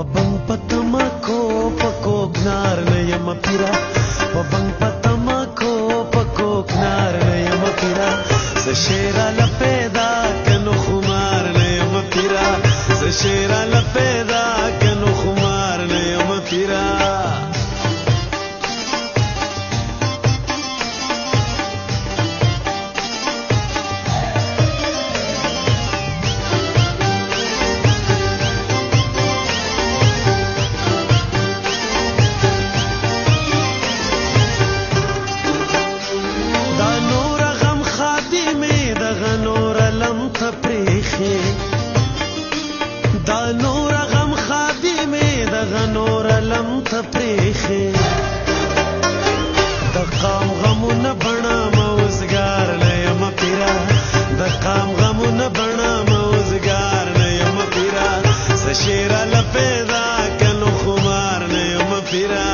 Pabang patamako pakognar na yamapira Pabang patamako pakognar na yamapira Sa shera la peda kanu khumar na yamapira Sa shera la peda kanu khumar na yamapira دا نور غم خادمه دغه نور لم تپریخه د قام غمونه بڼه موزګار نه یم پیرا د قام غمونه بڼه موزګار نه یم پیرا س شیر لپیدا کنو خمار نه یم پیرا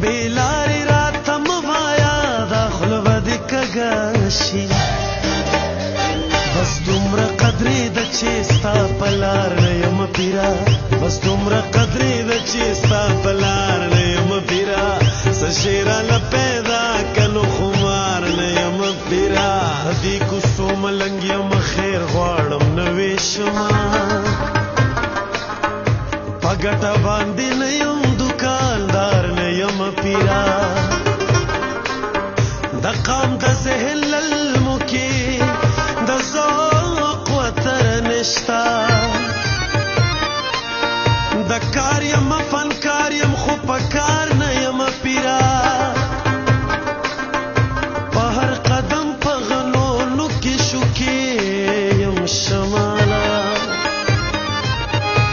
بیلاری راته موایا دا خوله به دې کږه شي بس دومره قدرې ده چې ستا په لار نه یم پیرا بس دومره قدرې ده چې ستا په لار نه یم پیرا څه شیره له پیدا کنو خمار نه یم پیرا دې کوڅو ملنګ یم خیر غواړم نوې شمه په ګټه باندې نه یم دوکاندار نه یم پیرا د قام د سهل المکی د ذوق وتر نشتا د کار یم فنکار یم خو په کار نه یم پیرا په هر قدم په غنو نوکې شوکې یم شماله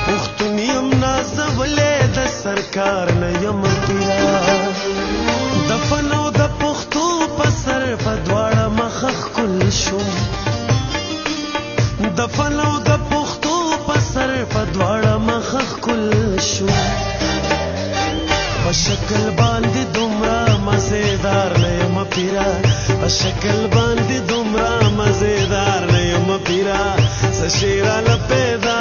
پښتون یم نازولی د سرکار نه یم پیرا د فن او د پښتو په سر په دواړه مخه ښکل شوم د فن او د پښتو په سر په دواړه مخه ښکل شوم په شکل باندې دومره مزیدار نه یم پیرا په شکل باندې دومره مزیدار نه یم پیرا څه شیره له پیدا